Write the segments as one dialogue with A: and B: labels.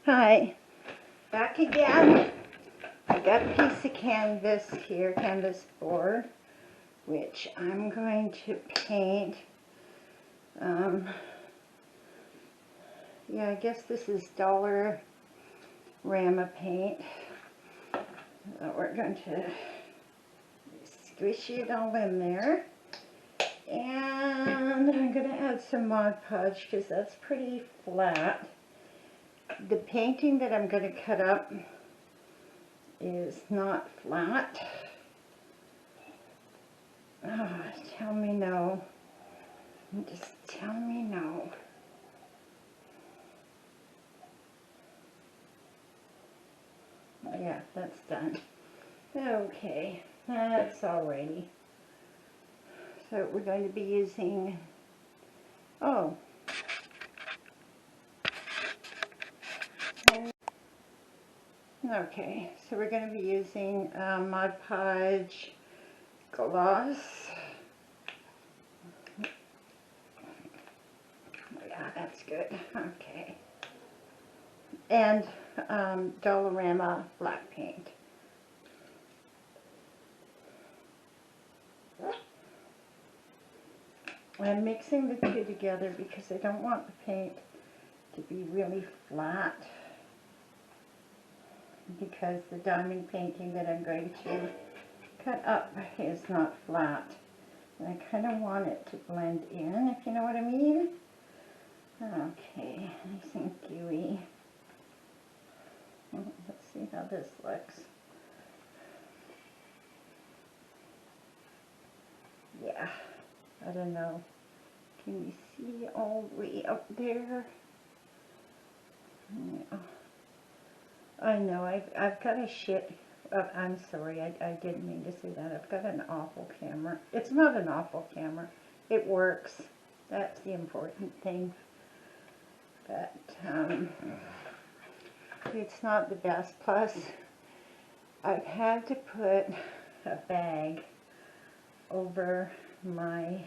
A: Hi, back again. I got a piece of canvas here, canvas board, which I'm going to paint. Yeah, I guess this is Dollarama paint. We're going to squish it all in there. And I'm going to add some Mod Podge because that's pretty flat. The painting that I'm going to cut up is not flat. Oh, tell me no. Just tell me no. Oh, yeah, that's done. Okay, that's alrighty. So we're going to be using, okay, so we're going to be using Mod Podge gloss. Yeah, that's good. Okay. And Dollarama black paint. I'm mixing the two together because I don't want the paint to be really flat, because the diamond painting that I'm going to cut up is not flat. And I kind of want it to blend in, if you know what I mean. Okay, nice and gooey. Let's see how this looks. Yeah, I don't know. Can you see all the way up there? Yeah. I know, I've got a shit, I'm sorry, I didn't mean to say that. I've got an awful camera. It's not an awful camera. It works. That's the important thing. But it's not the best. Plus, I've had to put a bag over my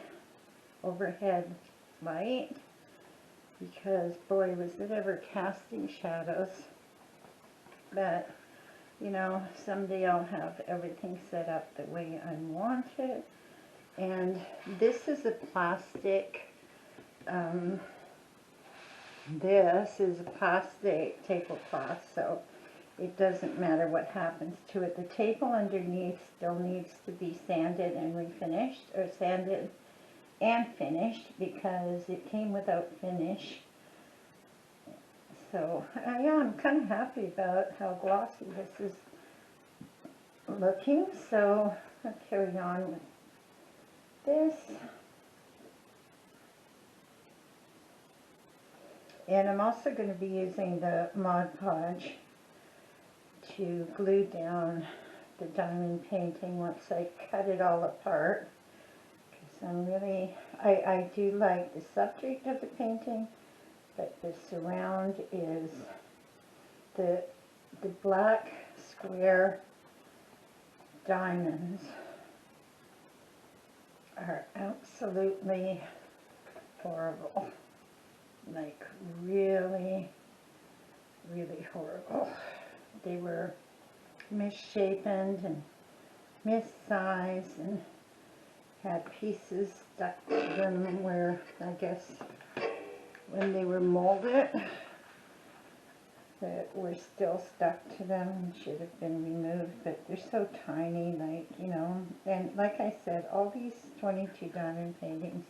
A: overhead light because, boy, was it ever casting shadows. But, you know, someday I'll have everything set up the way I want it. And this is a plastic, tablecloth, so it doesn't matter what happens to it. The table underneath still needs to be sanded and refinished, or sanded and finished, because it came without finish. So, yeah, I'm kind of happy about how glossy this is looking. So, I'll carry on with this. And I'm also going to be using the Mod Podge to glue down the diamond painting once I cut it all apart. Because I'm really, I do like the subject of the painting, but the surround is the black square diamonds are absolutely horrible. Like really, really horrible. They were misshapen and missized and had pieces stuck to them where, I guess, when they were molded, that were still stuck to them and should have been removed. But they're so tiny, like, you know. And like I said, all these 22 diamond paintings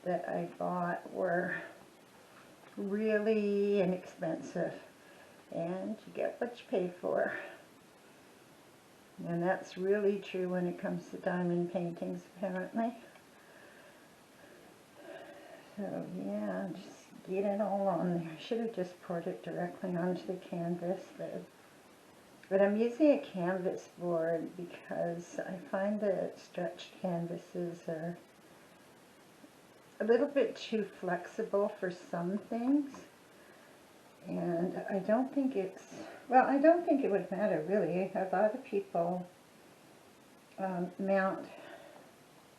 A: that I bought were really inexpensive, and you get what you pay for. And that's really true when it comes to diamond paintings, apparently. So yeah, just get it all on there. I should have just poured it directly onto the canvas, but I'm using a canvas board because I find that stretched canvases are a little bit too flexible for some things, and I don't think it's, well, I don't think it would matter really. A lot of people mount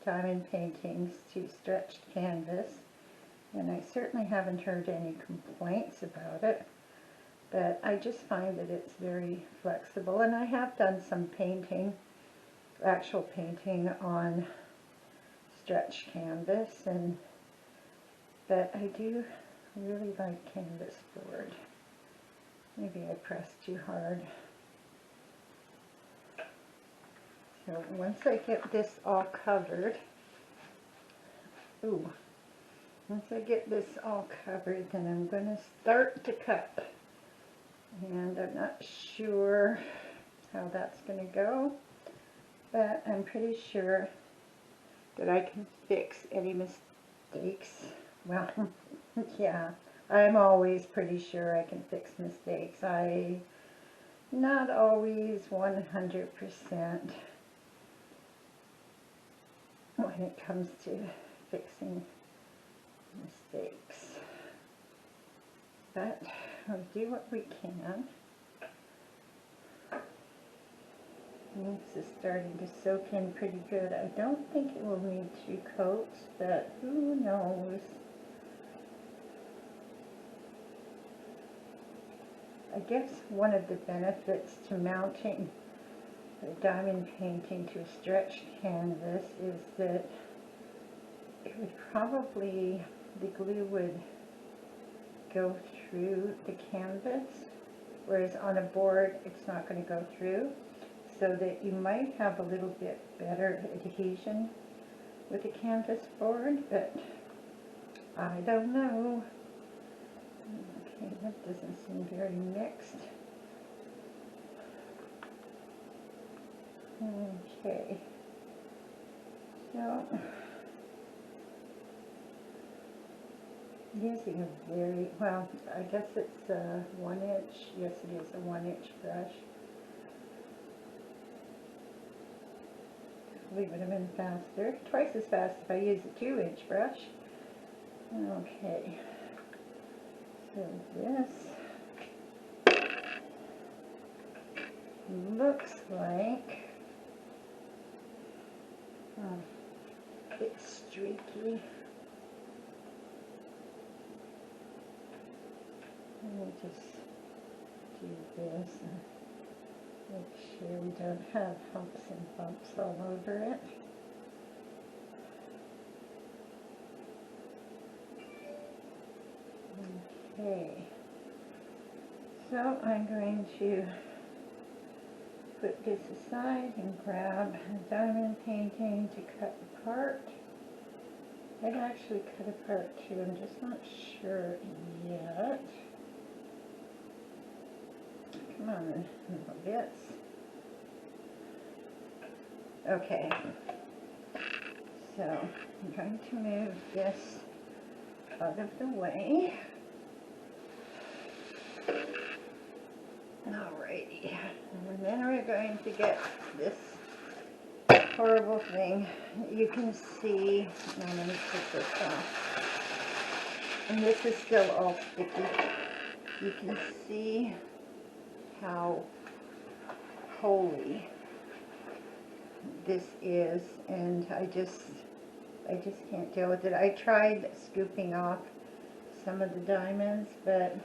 A: diamond paintings to stretched canvas, and I certainly haven't heard any complaints about it. but I just find that it's very flexible, and I have done some painting, actual painting on stretch canvas, but I do really like canvas board. Maybe I pressed too hard. So once I get this all covered, once I get this all covered, then I'm going to start to cut. And I'm not sure how that's going to go, but I'm pretty sure that I can fix any mistakes. Well, yeah, I'm always pretty sure I can fix mistakes. Not always 100% when it comes to fixing mistakes, but we'll do what we can. This is starting to soak in pretty good. I don't think it will need 2 coats, but who knows? I guess one of the benefits to mounting the diamond painting to a stretched canvas is that it would probably, the glue would go through the canvas, whereas on a board it's not going to go through, so that you might have a little bit better adhesion with a canvas board, but I don't know. Okay, that doesn't seem very mixed. Okay, so using a very, well, I guess it's a 1-inch, yes it is a 1-inch brush. It would have been faster, twice as fast if I used a 2-inch brush. Okay, so this looks like it's streaky. Let me just do this and make sure we don't have humps and bumps all over it. Okay, so I'm going to put this aside and grab a diamond painting to cut apart. I'd actually cut apart too, I'm just not sure yet. Come on, little bits. Okay, so I'm going to move this out of the way. Alrighty, and then we're going to get this horrible thing. You can see, now let me take this off, and this is still all sticky. You can see how holy this is, and I just can't deal with it. I tried scooping off some of the diamonds, but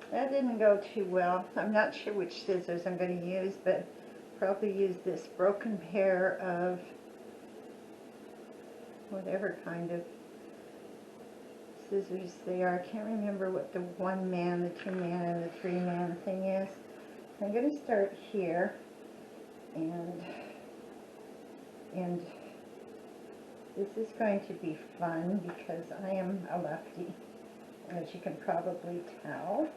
A: that didn't go too well. I'm not sure which scissors I'm going to use, but probably use this broken pair of whatever kind of scissors they are. I can't remember what the 1-man, the 2-man, and the 3-man thing is. I'm going to start here, and this is going to be fun because I am a lefty, as you can probably tell.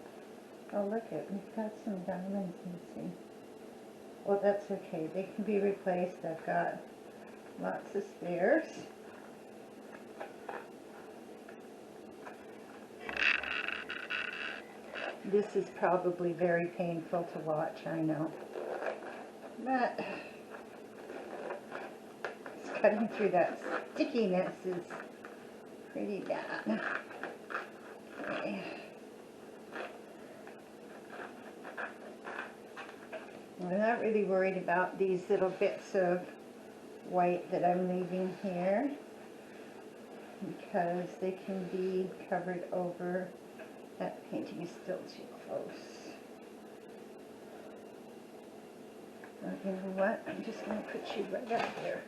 A: Oh, look it, we've got some diamonds missing. Well, that's okay, they can be replaced. I've got lots of spares. This is probably very painful to watch, I know. But cutting through that stickiness is pretty bad. Okay. I'm not really worried about these little bits of white that I'm leaving here, because they can be covered over. That painting is still too close. You know what? I'm just going to put you right up there.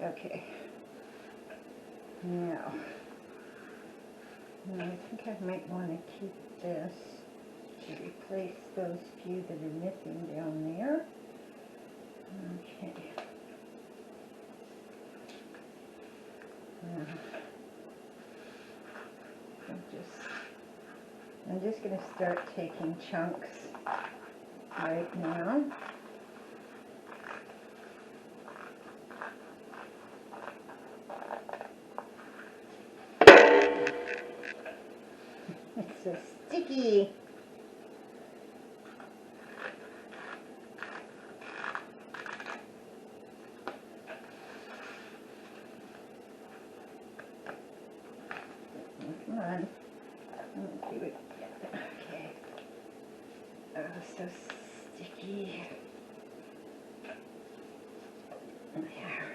A: Okay. Now, I think I might want to keep this to replace those few that are missing down there. Okay. Now, I'm just going to start taking chunks right now. It's so sticky. Come on. Let's do it. Okay. Oh, so sticky. There.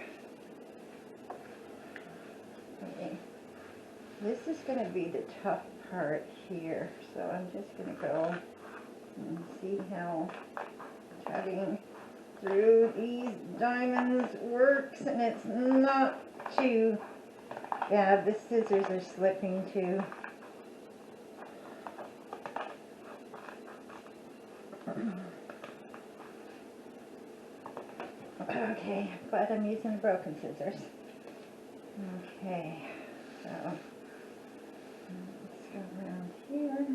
A: Okay. This is going to be the tough part here, so I'm just going to go and see how cutting through these diamonds works, and it's not too bad. The scissors are slipping too. Okay, but I'm using the broken scissors. Okay, so let's go around here.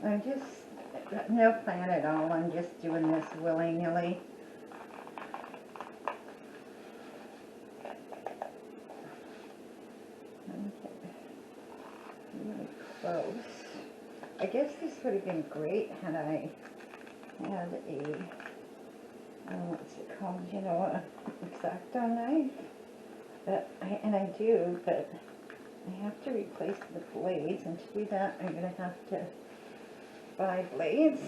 A: I'm just, no plan at all, I'm just doing this willy-nilly. Okay, really close. I guess this would have been great had I had a, what's it called, you know, a X-Acto knife. But I do, but I have to replace the blades, and to do that I'm going to have to buy blades.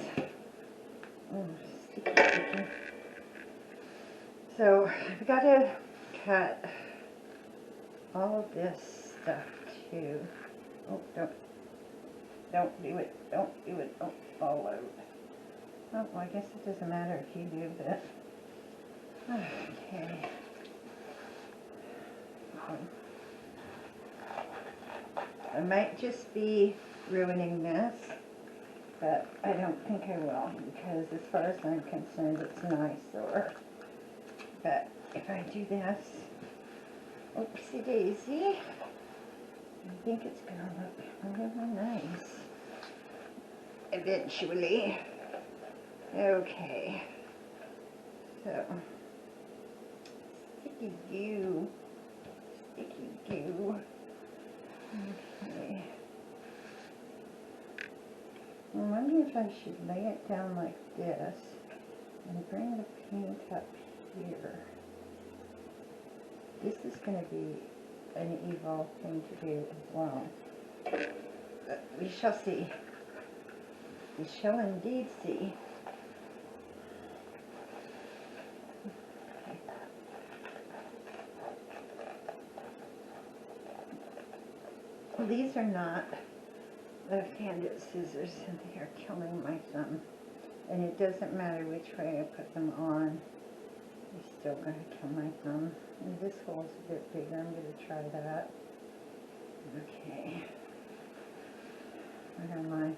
A: Oh, sticky, sticky. So I've got to cut all of this stuff too. Oh, don't do it, don't do it, don't fall out. Oh, well, I guess it doesn't matter if you do, but okay. I might just be ruining this, but I don't think I will, because as far as I'm concerned, it's an eyesore. But if I do this, oopsie daisy, I think it's going to look really nice eventually. Okay, so sticky goo. Sticky goo. Okay. I'm wondering if I should lay it down like this and bring the paint up here. This is going to be an evil thing to do as well. But we shall see. We shall indeed see. These are not left-handed scissors, and they are killing my thumb. And it doesn't matter which way I put them on, they're still going to kill my thumb. And this hole's a bit bigger, I'm going to try that. Okay. Where am I?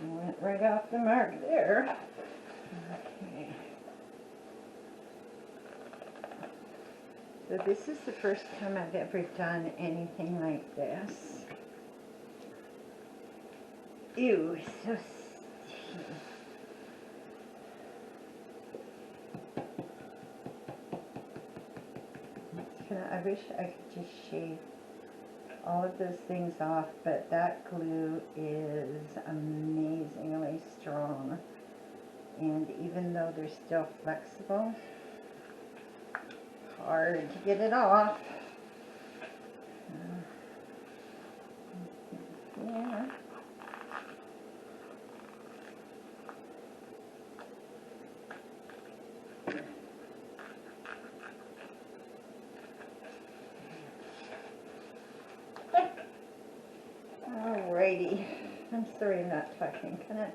A: Went right off the mark there. Okay. So this is the first time I've ever done anything like this. Ew, so sticky. I wish I could just shave all of those things off, but that glue is amazingly strong, and even though they're still flexible, hard to get it off. Yeah. Alrighty. I'm sorry I'm not talking. Kind of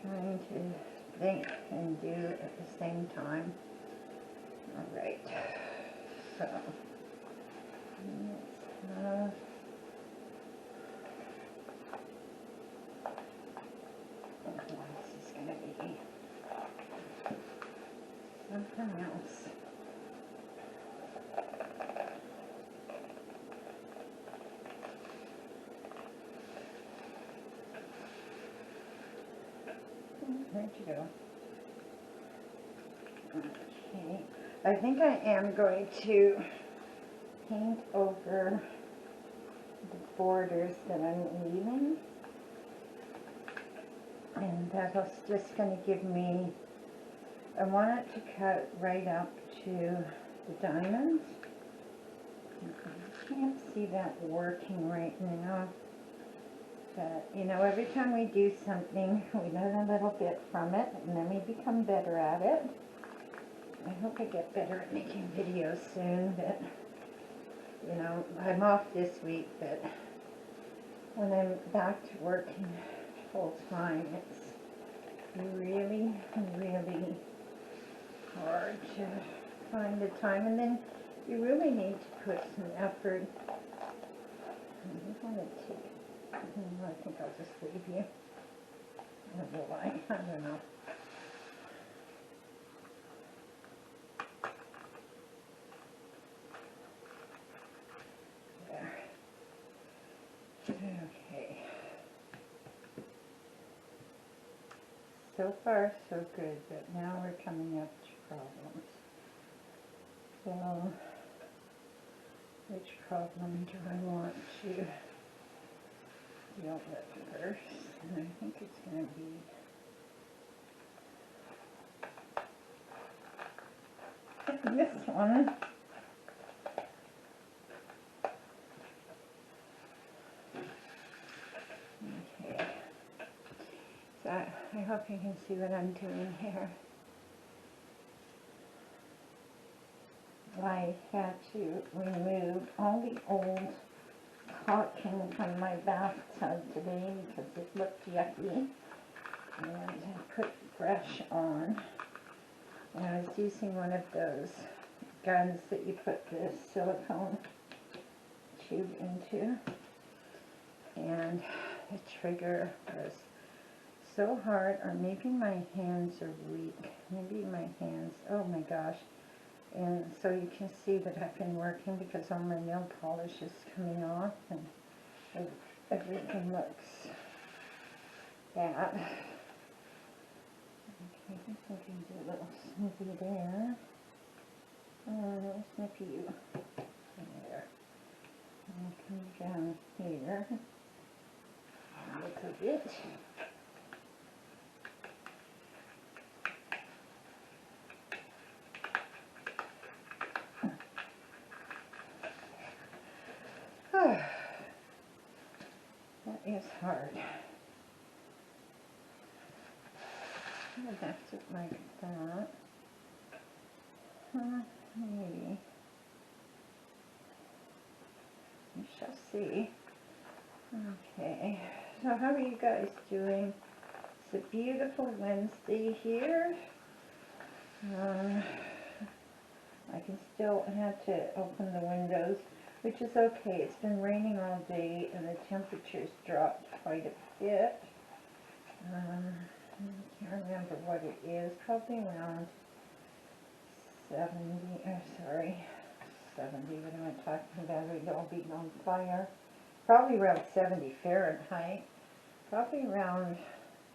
A: trying to think and do at the same time. Alright. So, let's this is going to be something else. Where'd you go? Okay. I think I am going to paint over the borders that I'm leaving. And that's just going to give me, I want it to cut right up to the diamonds. I can't see that working right now. But, you know, every time we do something, we learn a little bit from it, and then we become better at it. I hope I get better at making videos soon, but, you know, I'm off this week, but when I'm back to working full time, it's really, really hard to find the time, and then you really need to put some effort. I just want to take, I think I'll just leave you. I don't know why, I don't know. There. Okay. So far, so good, but now we're coming up to problems. So, which problem do I want to deal with first? And I think it's going to be this one. Okay. So I hope you can see what I'm doing here. I had to remove all the old caulking from my bathtub today because it looked yucky, and I put fresh on, and I was using one of those guns that you put the silicone tube into, and the trigger was so hard, or maybe my hands are weak, maybe my hands, oh my gosh. And so you can see that I've been working because all my nail polish is coming off and everything looks bad. Okay, I think I can do a little snippy there. Snippy you. There. And come down here a little bit. That is hard. I left it like that. Maybe. We shall see. Okay. So how are you guys doing? It's a beautiful Wednesday here. I can still have to open the windows, which is okay. It's been raining all day and the temperature's dropped quite a bit. I can't remember what it is. Probably around 70, 70, what am I talking about? It'll all be on fire. Probably around 70 Fahrenheit. Probably around,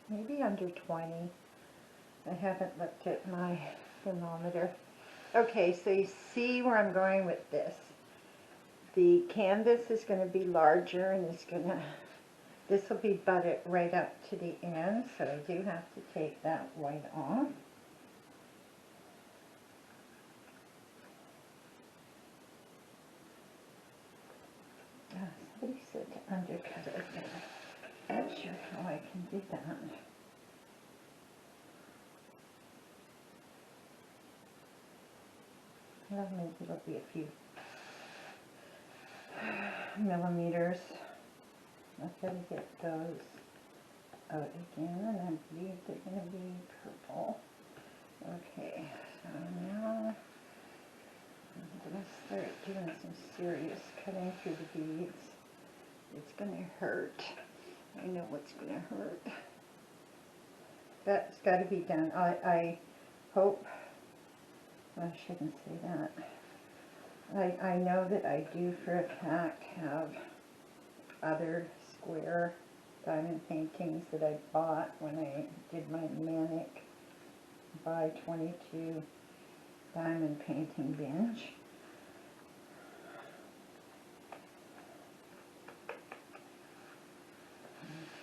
A: maybe under 20. I haven't looked at my thermometer. Okay, so you see where I'm going with this. The canvas is going to be larger and it's going to, this will be butted right up to the end, so I do have to take that white off. Somebody said to undercut it, but I'm not sure how I can do that. Well, maybe it'll be a few millimeters. I've got to get those out again, and I believe they're going to be purple. Okay, so now I'm going to start doing some serious cutting through the beads. It's going to hurt. I know what's going to hurt. That's got to be done. I hope, well, I shouldn't say that. I know that I do for a fact have other square diamond paintings that I bought when I did my manic buy 22 diamond painting binge.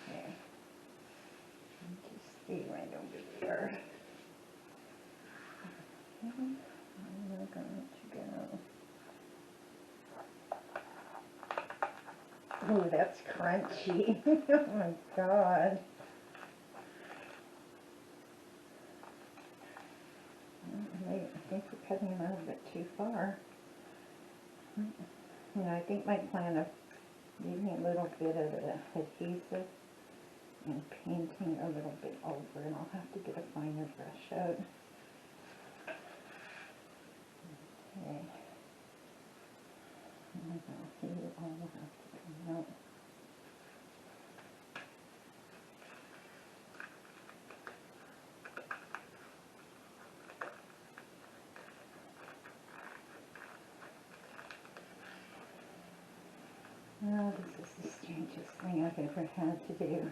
A: Okay, just stay right over there. Okay, I'm going to go. Oh, that's crunchy. Oh my God. I think we're cutting them a little bit too far. I think my plan of leaving a little bit of the adhesive and painting a little bit over, and I'll have to get a finer brush out. Okay. And I'll see it all have to come out. Oh, this is the strangest thing I've ever had to do.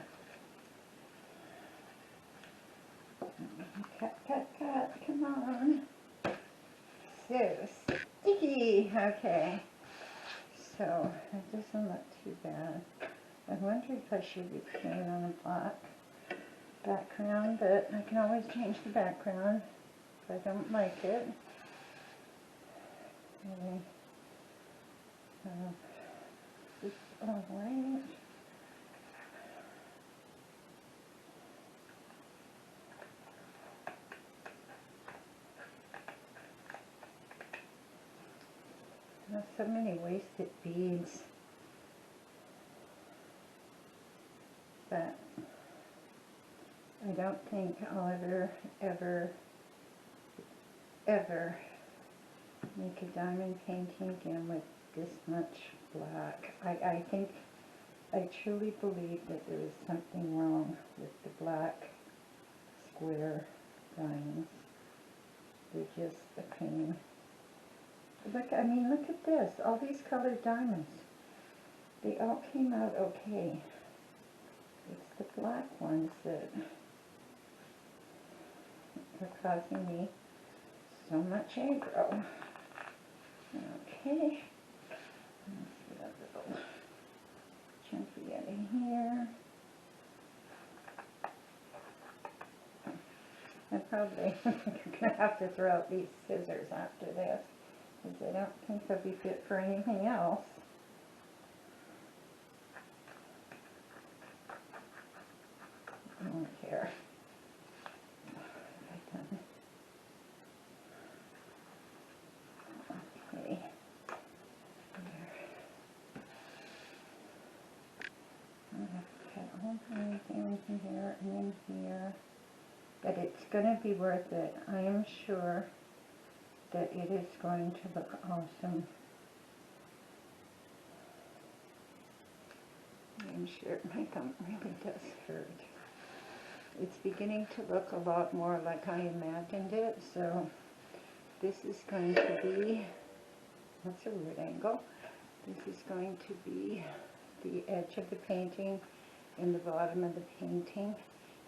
A: Cut, cut, cut, come on. So sticky, okay. So, that doesn't look too bad. I wonder if I should be painting on a black background, but I can always change the background if I don't like it. Okay. It's all right. There's so many wasted beads that I don't think I'll ever make a diamond painting again with this much black. I truly believe that there is something wrong with the black square diamonds. They're just a pain. Look, I mean, look at this. All these colored diamonds. They all came out okay. It's the black ones that are causing me so much aggro. Okay. Let's get a little chunky out of here. I'm probably going to have to throw out these scissors after this, because I don't think they'll be fit for anything else. I don't care. Okay. Cut all in here and in here. But it's going to be worth it. I am sure that it is going to look awesome. I'm sure my thumb really does hurt. It's beginning to look a lot more like I imagined it, so this is going to be, that's a weird angle, this is going to be the edge of the painting and the bottom of the painting,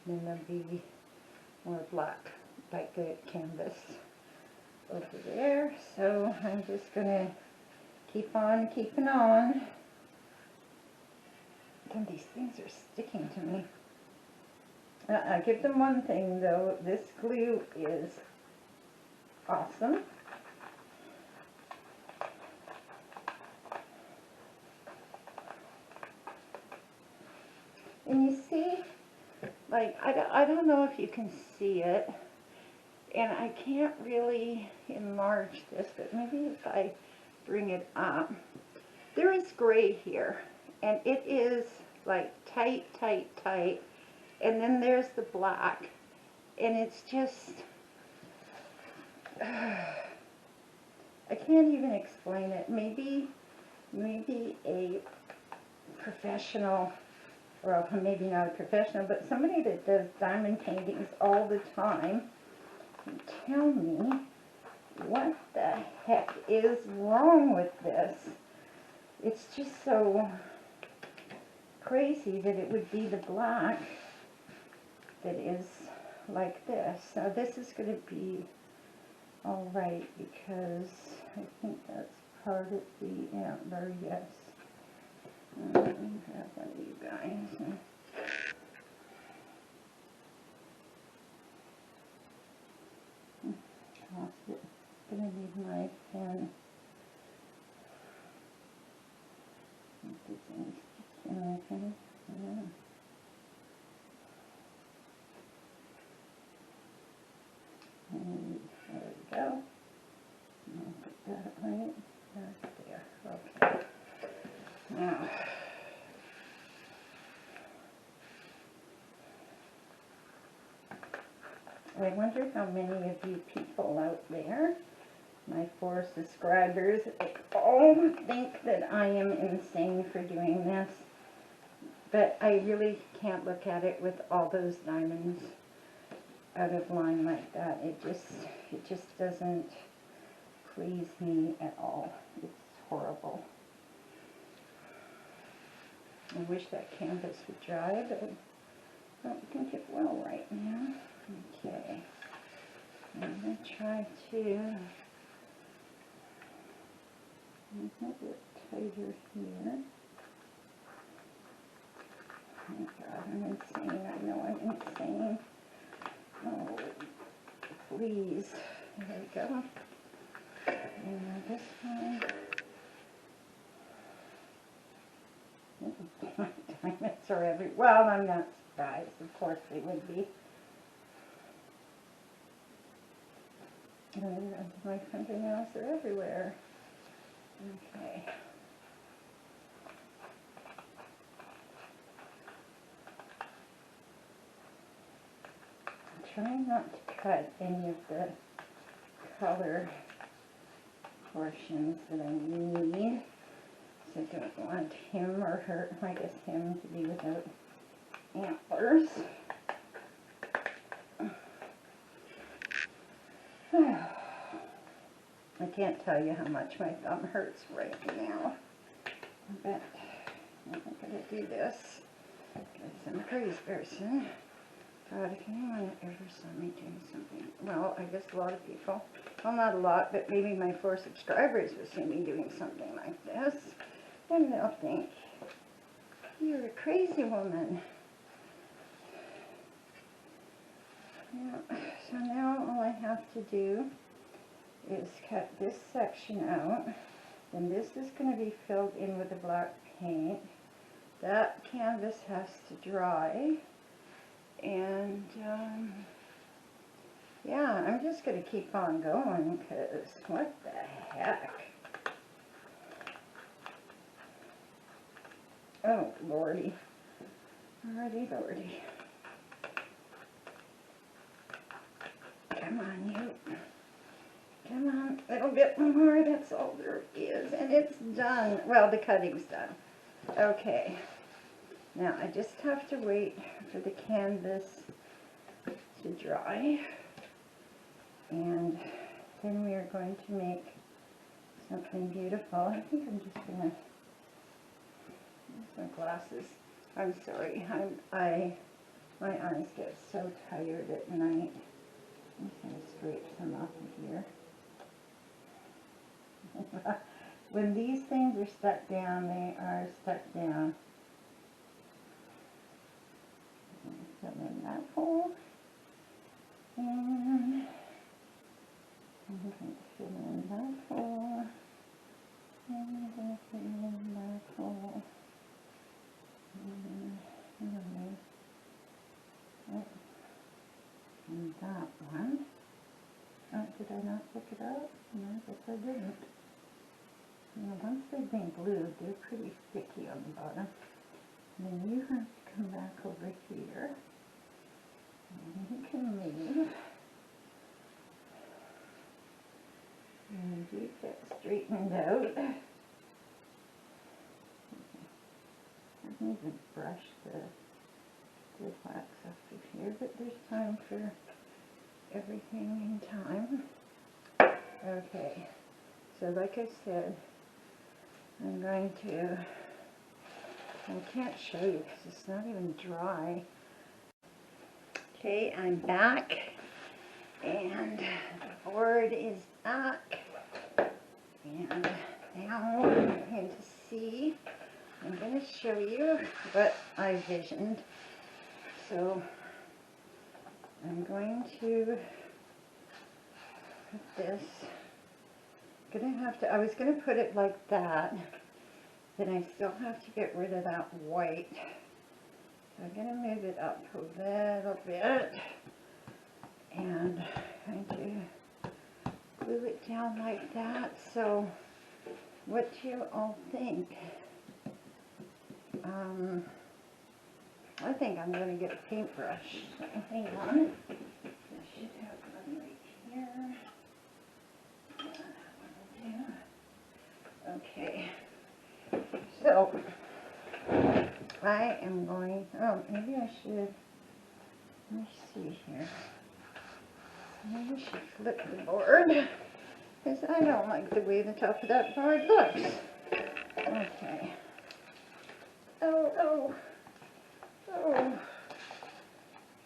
A: and then there'll be more black, like the canvas over there. So I'm just going to keep on keeping on. And these things are sticking to me. I give them one thing though, this glue is awesome. And you see, like, I don't know if you can see it, and I can't really enlarge this, but maybe if I bring it up, there is gray here, and it is like tight, tight, tight. And then there's the black. And it's just, I can't even explain it. Maybe a professional, well, maybe not a professional, but somebody that does diamond paintings all the time can tell me what the heck is wrong with this. It's just so crazy that it would be the black that is like this. Now this is going to be all right because I think that's part of the antler, yes. Let me grab one of you guys. Toss it. I'm going to need my pen. And there we go. I'll put that right back there. Okay. Now, I wonder how many of you people out there, my 4 subscribers, all think that I am insane for doing this. But I really can't look at it with all those diamonds out of line like that. It just doesn't please me at all. It's horrible. I wish that canvas would dry, but I don't think it will right now. Okay. I'm going to try to make it a bit tighter here. Oh God, I'm insane. I know I'm insane. Oh, please. There we go. And this one. Diamonds are everywhere. Well, I'm not surprised. Of course they would be. My fingernails are everywhere. Okay. I'm trying not to cut any of the color portions that I need. So I don't want him or her, I guess him, to be without antlers. I can't tell you how much my thumb hurts right now, but I'm going to do this because I'm a crazy person. God, if anyone ever saw me doing something, well, I guess a lot of people, well, not a lot, but maybe my 4 subscribers will see me doing something like this, and they'll think, you're a crazy woman. Yeah, so now all I have to do is cut this section out, and this is going to be filled in with the black paint. That canvas has to dry, and yeah, I'm just going to keep on going because what the heck? Oh, lordy. Lordy, lordy. Come on, you. Come on, a little bit more. That's all there is. And it's done. Well, the cutting's done. Okay. Now, I just have to wait for the canvas to dry. And then we are going to make something beautiful. I think I'm just going to use my glasses. I'm sorry. My eyes get so tired at night. I'm just going to scrape some off of here. When these things are stuck down, they are stuck down. Fill in that hole. And I'm going to fill in that hole. And I'm going to fill in that hole. And that one. Oh, did I not pick it up? No, I guess I didn't. Now, once they've been glued, they're pretty sticky on the bottom. then you have to come back over here. And you can move. And you get straightened out. I can even brush the wax up through here, but there's time for everything in time. Okay, so like I said, I'm going to, I can't show you because it's not even dry. Okay, I'm back, and the board is back, and now I'm going to see, I'm going to show you what I visioned. So I'm going to put this, I was going to put it like that, then I still have to get rid of that white. So I'm going to move it up a little bit, and I'm going to glue it down like that. So what do you all think? I think I'm going to get a paintbrush. Hang on. I should have one right here. Okay. So, I am going, oh, maybe I should, let me see here. Maybe I should flip the board, because I don't like the way the top of that board looks. Okay. Oh. So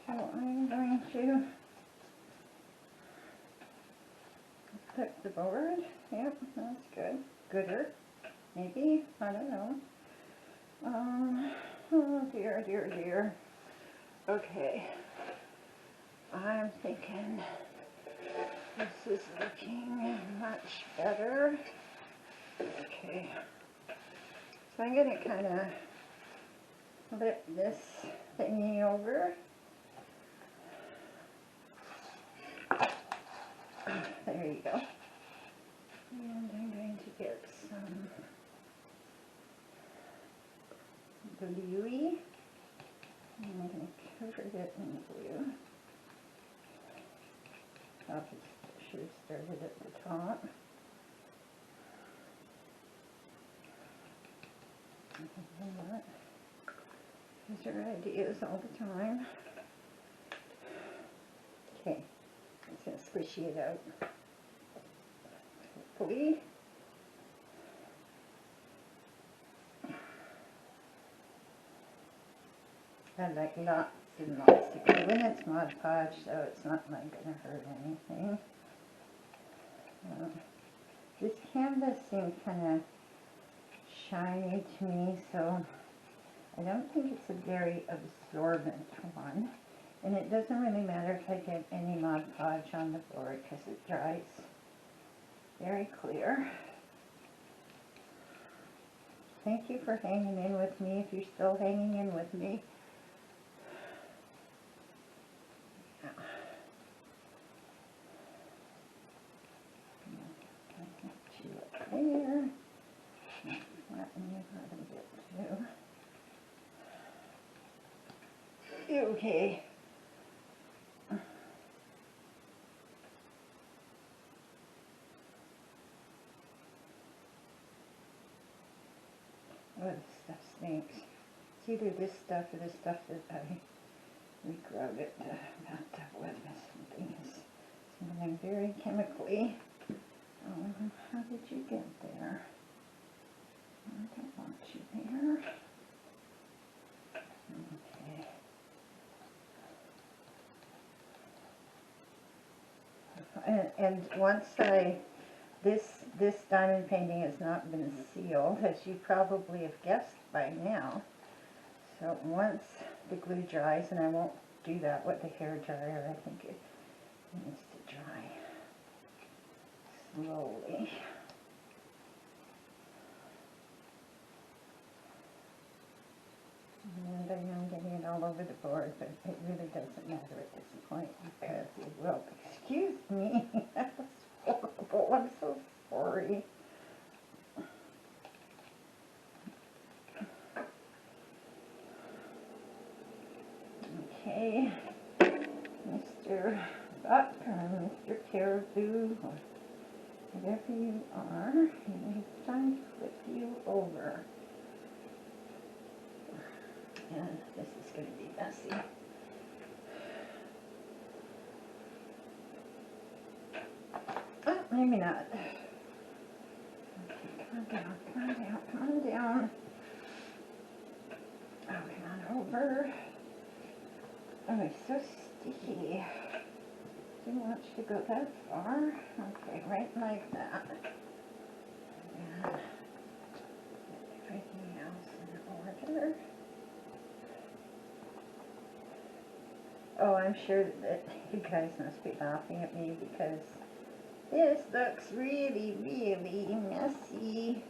A: I'm going to flip the board. Yep, that's good. Gooder, maybe. I don't know. Oh dear. Okay. I'm thinking this is looking much better. Okay. So I'm going to kind of flip this thingy over. There you go. And I'm going to get some gluey. And I'm going to cover it in glue. I should have started at the top. These are ideas all the time. Okay, I'm just going to squishy it out. Hopefully. I like lots and lots of glue, and it's Mod Podge, so it's not like going to hurt anything. This canvas seems kind of shiny to me, so I don't think it's a very absorbent one. And it doesn't really matter if I get any Mod Podge on the board because it dries very clear. Thank you for hanging in with me, if you're still hanging in with me. There. Flatten you out a bit too. Okay. Oh, this stuff stinks. It's either this stuff or the stuff that I regrowed it bathtub with some things. Smelling very chemically. How did you get there? I don't want you there. Okay. And once this diamond painting has not been sealed, as you probably have guessed by now. So once the glue dries, and I won't do that with the hair dryer, I think it needs to dry slowly. And I am getting it all over the board, but it really doesn't matter at this point, because it will. Excuse me, that was horrible. I'm so sorry. Mr. Buck or Mr. Caribou or whatever you are, and it's time to flip you over. And this is going to be messy. Oh, maybe not. Okay, come on down, come on down, come on down. Oh, come on over. Oh, it's so sticky. Didn't want you to go that far. Okay, right like that. And get everything else in order. Oh, I'm sure that you guys must be laughing at me because this looks really, really messy.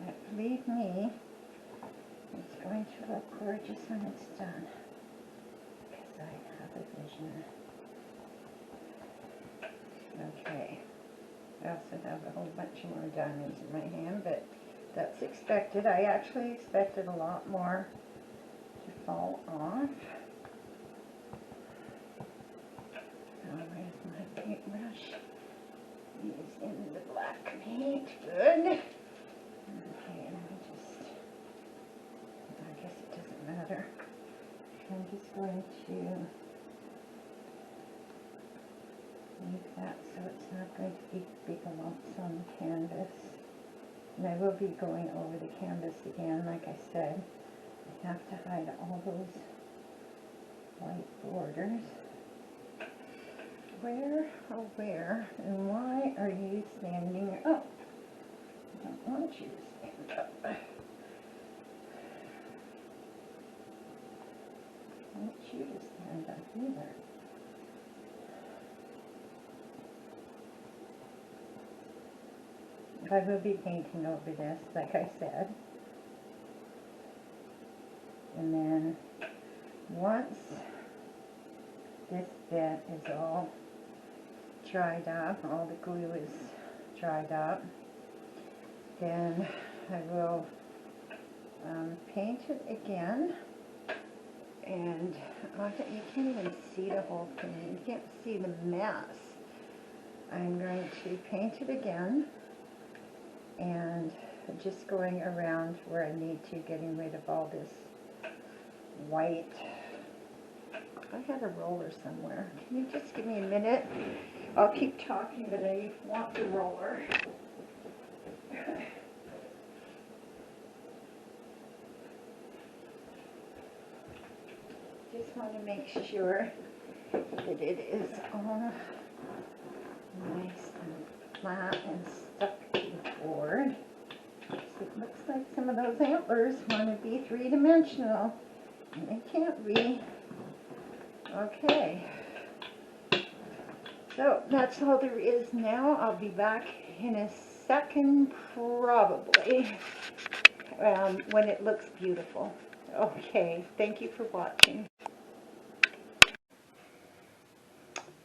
A: But believe me, it's going to look gorgeous when it's done. Because I have a vision. Okay. I also have a whole bunch more diamonds in my hand, but that's expected. I actually expected a lot more to fall off. So where's my paintbrush? It's in the black paint. Good. Okay, let me just, I guess it doesn't matter. I'm just going to make that so it's not going to be big lumps on the canvas. And I will be going over the canvas again, like I said. I have to hide all those white borders. Where, oh where, and why are you standing up? I don't want you to stand up. I don't want you to stand up either. I will be painting over this, like I said. And then once this bit is all dried up, all the glue is dried up, then I will paint it again. And you can't even see the whole thing. You can't see the mess. I'm going to paint it again. And just going around where I need to, getting rid of all this white. I had a roller somewhere. Can you just give me a minute? I'll keep talking, but I want the roller. Just want to make sure that it is all nice and flat and stuck to the board. It looks like some of those antlers want to be three-dimensional, and they can't be. Okay, so that's all there is now. I'll be back in a second, probably, when it looks beautiful. Okay, thank you for watching.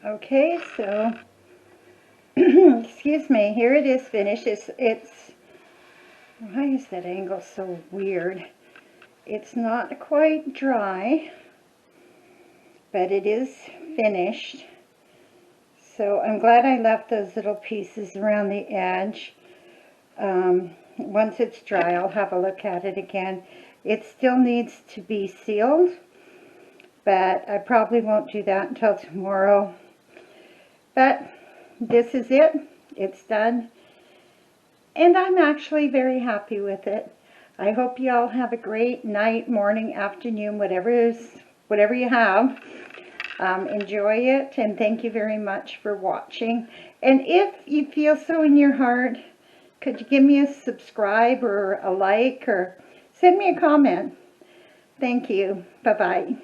A: Okay, so excuse me, here it is finished. It's why is that angle so weird? It's not quite dry, but it is finished. So I'm glad I left those little pieces around the edge. Once it's dry, I'll have a look at it again. It still needs to be sealed, but I probably won't do that until tomorrow. But this is it. It's done. And I'm actually very happy with it. I hope you all have a great night, morning, afternoon, whatever you have. Enjoy it, and thank you very much for watching. And if you feel so in your heart, could you give me a subscribe or a like or send me a comment? Thank you. Bye-bye.